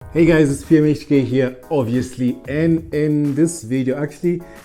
Hey guys, it's PMHK here, obviously, and in this video,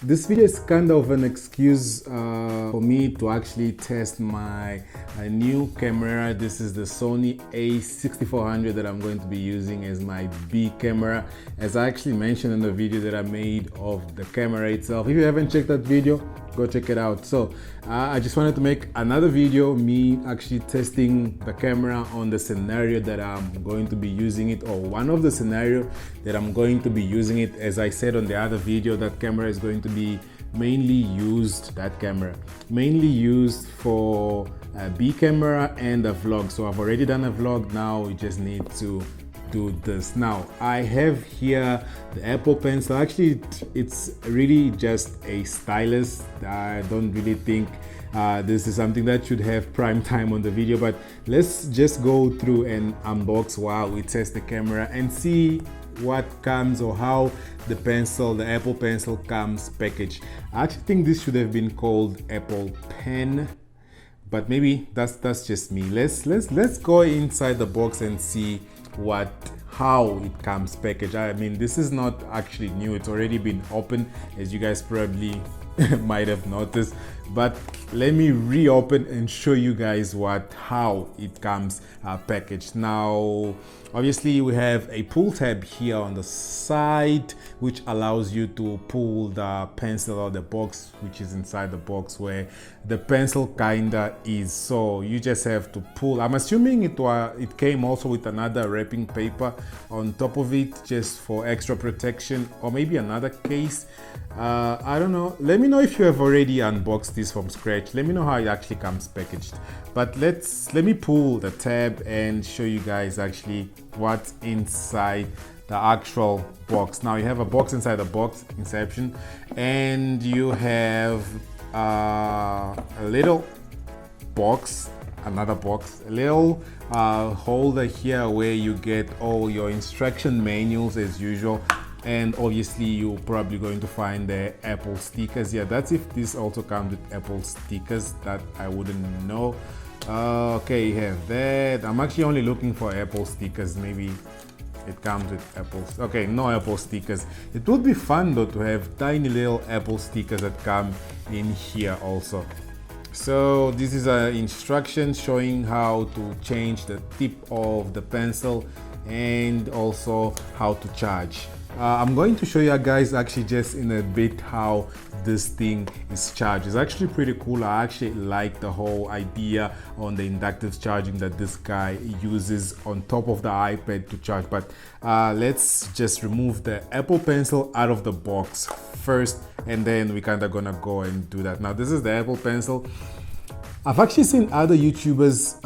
this video is kind of an excuse for me to actually test my new camera. This is the Sony A6400 that I'm going to be using as my B camera, as I actually mentioned in the video that I made of the camera itself. If you haven't checked that video, go check it out. So I just wanted to make another video, me actually testing the camera on the scenario that I'm going to be using it, or one of the scenario that I'm going to be using it. As I said on the other video, that camera is going to be mainly used for a B camera and a vlog. So I've already done a vlog, now we just need to do this. Now I have here the Apple Pencil. Actually, it's really just a stylus. I don't really think this is something that should have prime time on the video, but let's just go through and unbox while we test the camera and see what comes, or how the Apple Pencil comes packaged. I actually think this should have been called Apple Pen, but maybe that's just me. Let's go inside the box and see how it comes packaged. I mean, this is not actually new, it's already been opened, as you guys probably might have noticed, but let me reopen and show you guys how it comes packaged. Now obviously we have a pull tab here on the side, which allows you to pull the pencil out of the box, which is inside the box where the pencil kinda is. So you just have to pull. I'm assuming it came also with another wrapping paper on top of it, just for extra protection, or maybe another case. I don't know. Let me know if you have already unboxed this from scratch. Let me know how it actually comes packaged. But let me pull the tab and show you guys actually what's inside the actual box. Now you have a box inside the box, Inception, and you have a little box, another box, a little holder here where you get all your instruction manuals as usual. And obviously you're probably going to find the Apple stickers here. That's if this also comes with Apple stickers, that I wouldn't know. Okay, you have that. I'm actually only looking for Apple stickers. Maybe it comes with Apples. Okay, no Apple stickers. It would be fun though to have tiny little Apple stickers that come in here also. So this is an instruction showing how to change the tip of the pencil and also how to charge. I'm going to show you guys actually just in a bit how this thing is charged. It's actually pretty cool. I actually like the whole idea on the inductive charging that this guy uses on top of the iPad to charge. But let's just remove the Apple Pencil out of the box first, and then we kind of gonna go and do that. Now this is the Apple Pencil. I've actually seen other YouTubers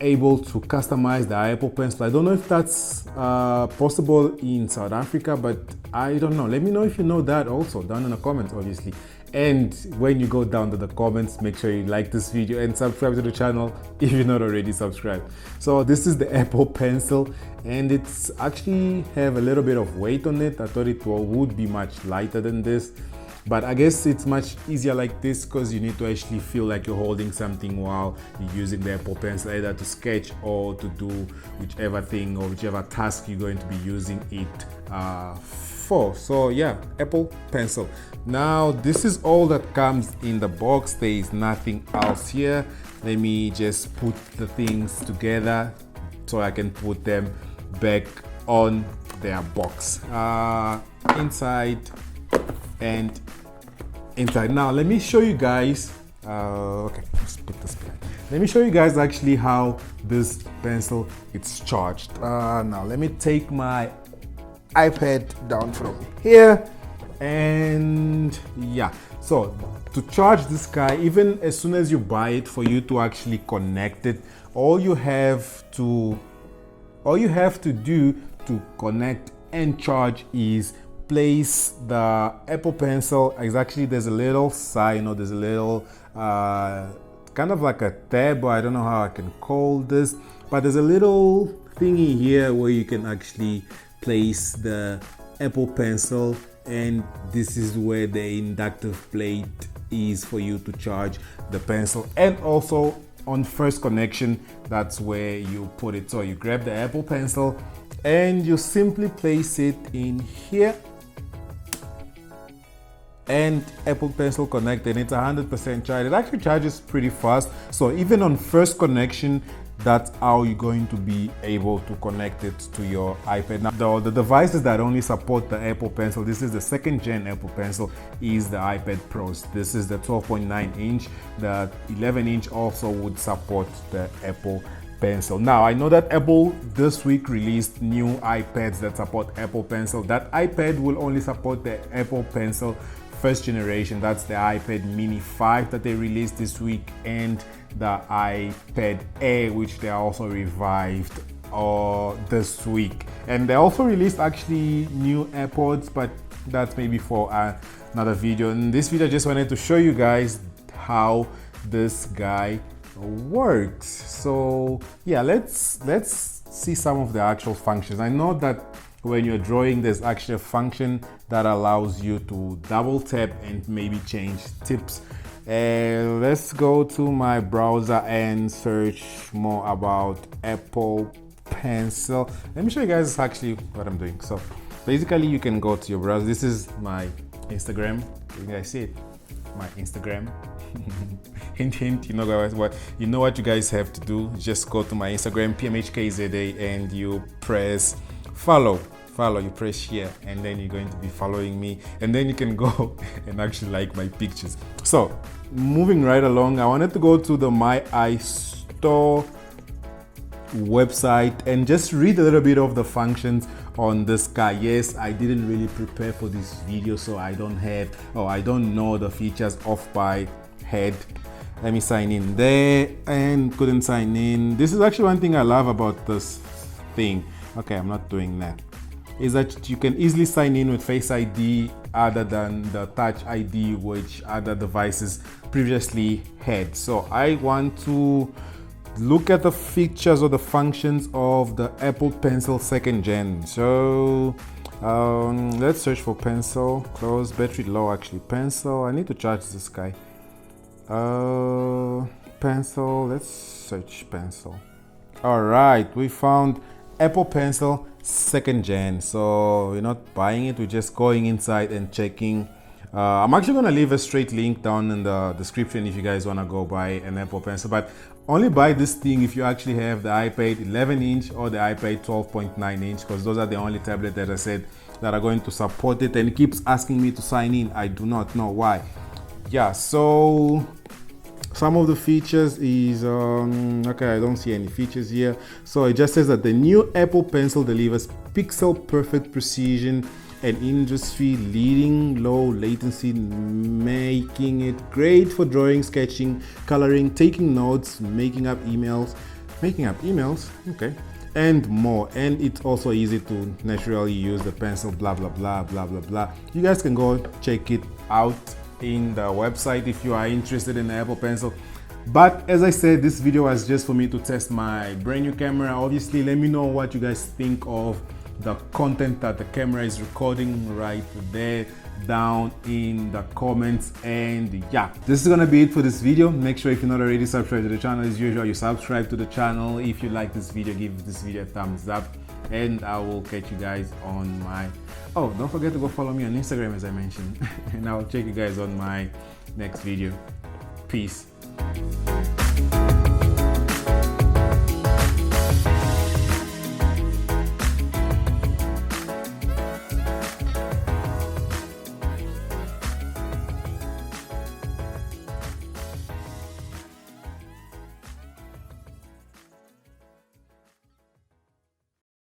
able to customize the Apple Pencil. I don't know if that's possible in South Africa, but I don't know. Let me know if you know that also down in the comments, obviously. And when you go down to the comments, make sure you like this video and subscribe to the channel if you're not already subscribed. So this is the Apple Pencil, and it's actually have a little bit of weight on it. I thought it would be much lighter than this, but I guess it's much easier like this because you need to actually feel like you're holding something while you're using the Apple Pencil, either to sketch or to do whichever thing or whichever task you're going to be using it for. So yeah, Apple Pencil. Now this is all that comes in the box. There is nothing else here. Let me just put the things together so I can put them back on their box. Inside and inside. Now let me show you guys. Okay, let's put this back. Let me show you guys actually how this pencil is charged. Now let me take my iPad down from here, and yeah, so to charge this guy, even as soon as you buy it, for you to actually connect it, all you have to do to connect and charge is place the Apple Pencil. Exactly, there's a little sign, or there's a little kind of like a tab, or I don't know how I can call this, but there's a little thingy here where you can actually place the Apple Pencil, and this is where the inductive plate is for you to charge the pencil. And also on first connection, that's where you put it. So you grab the Apple Pencil and you simply place it in here, and Apple Pencil connected. It's 100% charged. It actually charges pretty fast, so even on first connection, that's how you're going to be able to connect it to your iPad. Now, the devices that only support the Apple Pencil, this is the 2nd gen Apple Pencil, is the iPad Pros. This is the 12.9 inch. The 11 inch also would support the Apple Pencil. Now, I know that Apple this week released new iPads that support Apple Pencil. That iPad will only support the Apple Pencil 1st generation. That's the iPad Mini 5 that they released this week, and the iPad Air, which they also revived this week. And they also released actually new AirPods, but that's maybe for another video. In this video, I just wanted to show you guys how this guy works. So yeah, let's see some of the actual functions. I know that when you're drawing, there's actually a function that allows you to double tap and maybe change tips. Let's go to my browser and search more about Apple Pencil. Let me show you guys actually what I'm doing. So basically, you can go to your browser. This is my Instagram. You guys see it? My Instagram. Hint, hint. You know guys, what you guys have to do. Just go to my Instagram, PMHKZA, and you press follow. You press share, and then you're going to be following me, and then you can go and actually like my pictures. So moving right along, I wanted to go to the My iStore website and just read a little bit of the functions on this guy. Yes, I didn't really prepare for this video, so I don't know the features off by head. Let me sign in there, and couldn't sign in. This is actually one thing I love about this thing. Okay, I'm not doing that. Is that you can easily sign in with Face ID other than the Touch ID, which other devices previously had. So I want to look at the features or the functions of the Apple Pencil 2nd gen. So let's search for Pencil. Close, battery low actually. Pencil, I need to charge this guy. Pencil, let's search Pencil. All right, we found Apple Pencil 2nd gen. So we're not buying it, we're just going inside and checking. I'm actually going to leave a straight link down in the description if you guys want to go buy an Apple Pencil, but only buy this thing if you actually have the iPad 11 inch or the iPad 12.9 inch, because those are the only tablets that I said that are going to support it. And it keeps asking me to sign in. I do not know why. Yeah, so some of the features is okay, I don't see any features here. So it just says that the new Apple Pencil delivers pixel perfect precision and industry leading low latency, making it great for drawing, sketching, coloring, taking notes, making up emails, okay, and more. And it's also easy to naturally use the pencil, blah blah blah blah blah blah. You guys can go check it out in the website if you are interested in the Apple Pencil. But as I said, this video was just for me to test my brand new camera. Obviously, let me know what you guys think of the content that the camera is recording right there down in the comments. And yeah, this is gonna be it for this video. Make sure if you're not already subscribed to the channel, as usual, you subscribe to the channel. If you like this video, give this video a thumbs up, and I will catch you guys on my don't forget to go follow me on Instagram, as I mentioned. And I'll check you guys on my next video. Peace.